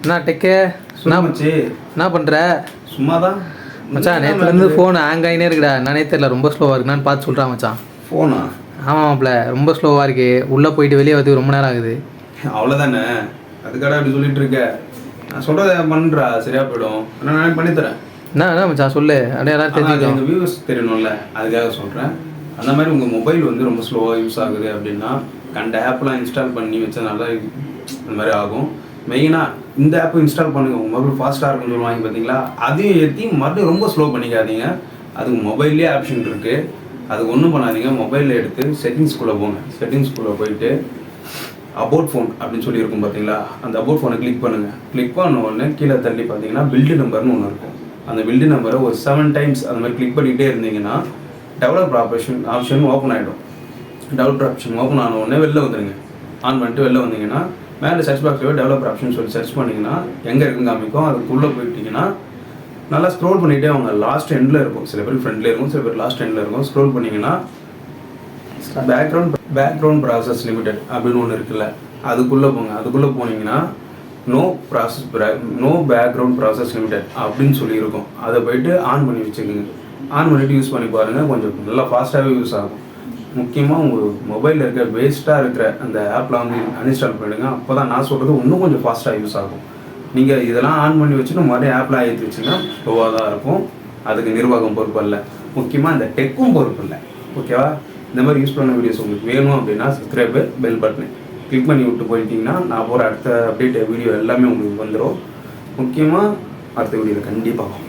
என்ன டெக்கே என்ன பண்ணுற? சும்மா தான் மச்சான். நேற்றுலேருந்து ஃபோன் ஹேங் ஆகினே இருக்குடா. என்னன்னே தெரியல, ரொம்ப ஸ்லோவாக இருக்குன்னு பார்த்து சொல்கிறான் மச்சான். ஃபோனா? ஆமாம்ல, ரொம்ப ஸ்லோவாக இருக்கு. உள்ளே போயிட்டு வெளியே வரதுக்கு ரொம்ப நேரம் ஆகுது. அவ்வளோதானே, அதுக்காக அப்படி சொல்லிட்டு இருக்க. நான் சொல்கிறத பண்ணுறா, சரியாக போயிடும். நான் பண்ணித்தரேன். என்ன மச்சான் சொல்லு, அப்படியே எல்லாம் தெரிஞ்சுக்கோ. எங்கள் வியூஸ் தெரியணும்ல, அதுக்காக சொல்கிறேன். அந்த மாதிரி உங்கள் மொபைல் வந்து ரொம்ப ஸ்லோவாக யூஸ் ஆகுது அப்படின்னா கண்ட ஆப்லாம் இன்ஸ்டால் பண்ணி வச்சதுனால அந்த மாதிரி ஆகும். மெயினாக இந்த ஆப் இன்ஸ்டால் பண்ணுங்கள், உங்கள் மொபைல் ஃபாஸ்ட்டாக இருக்குன்னு சொல்லுவாங்க பார்த்தீங்களா, அதையும் ஏற்றி மறுபடியும் ரொம்ப ஸ்லோ பண்ணிக்காதீங்க. அதுக்கு மொபைல்லேயே ஆப்ஷன் இருக்குது, அதுக்கு ஒன்றும் பண்ணாதீங்க. மொபைலில் எடுத்து செட்டிங்ஸ்குள்ளே போங்க. செட்டிங்ஸ்குள்ளே போயிட்டு அபவுட் ஃபோன் அப்படின்னு சொல்லி இருக்கும் பார்த்தீங்களா, அந்த அபவுட் ஃபோனை கிளிக் பண்ணுங்கள். கிளிக் பண்ண உடனே கீழே தள்ளி பார்த்தீங்கன்னா பில்டு நம்பர்னு ஒன்று இருக்கும். அந்த பில்டு நம்பரை ஒரு 7 டைம்ஸ் அந்த மாதிரி கிளிக் பண்ணிகிட்டே இருந்தீங்கன்னா டெவலப்பர் ஆப்ஷன் ஓப்பன் ஆகிடும். டெவலப்பர் ஆப்ஷன் ஓப்பன் ஆன உடனே வெளில வந்துடுங்க. ஆன் பண்ணிட்டு வெளில வந்தீங்கன்னா மேலே சர்ச் பாக்ஸில் டெவலப்பர் ஆப்ஷன் சொல்லி சர்ச் பண்ணிங்கன்னா எங்கே இருக்குன்னு காமிக்கும். அதுக்குள்ளே போயிட்டீங்கன்னா நல்லா ஸ்க்ரோல் பண்ணிகிட்டே அவங்க லாஸ்ட் எண்டில் இருக்கும். சில பேர் ஃப்ரண்ட்லேயே இருக்கும், சில பேர் லாஸ்ட் எண்டில் இருக்கும். ஸ்க்ரோல் பண்ணிங்கன்னா பேக்ரவுண்ட் ப்ராசஸ் லிமிடெட் அப்படின்னு ஒன்று இருக்குல்ல, அதுக்குள்ளே போங்க. அதுக்குள்ளே போனீங்கன்னா நோ பேக்ரவுண்ட் ப்ராசஸ் லிமிடெட் அப்படின்னு சொல்லியிருக்கும். அதை போய்ட்டு ஆன் பண்ணி வச்சுக்கோங்க. ஆன் பண்ணிவிட்டு யூஸ் பண்ணி பாருங்கள், கொஞ்சம் நல்லா ஃபாஸ்ட்டாகவே யூஸ் ஆகும். முக்கியமாக உங்கள் மொபைலில் இருக்க வேஸ்ட்டாக இருக்கிற அந்த ஆப்பில் வந்து அன்இன்ஸ்டால் பண்ணிவிடுங்க. அப்போ தான் நான் சொல்கிறது இன்னும் கொஞ்சம் ஃபாஸ்ட்டாக யூஸ் ஆகும். நீங்கள் இதெல்லாம் ஆன் பண்ணி வச்சுட்டு மறுபடியும் ஆப்பில் ஏற்றி வச்சிங்கன்னா ஸ்லோவாக தான் இருக்கும். அதுக்கு நிர்வாகம் பொறுப்பு இல்லை, முக்கியமாக இந்த டெக்கும் பொறுப்பு இல்லை. ஓகேவா? இந்த மாதிரி யூஸ் பண்ண வீடியோஸ் உங்களுக்கு வேணும் அப்படின்னா சப்ஸ்கிரைபு, பெல் பட்டனை கிளிக் பண்ணி விட்டு போயிட்டீங்கன்னா நான் போகிற அடுத்த அப்டேட் வீடியோ எல்லாமே உங்களுக்கு வந்துடும். முக்கியமாக அடுத்த வீடியோவில் கண்டிப்பாக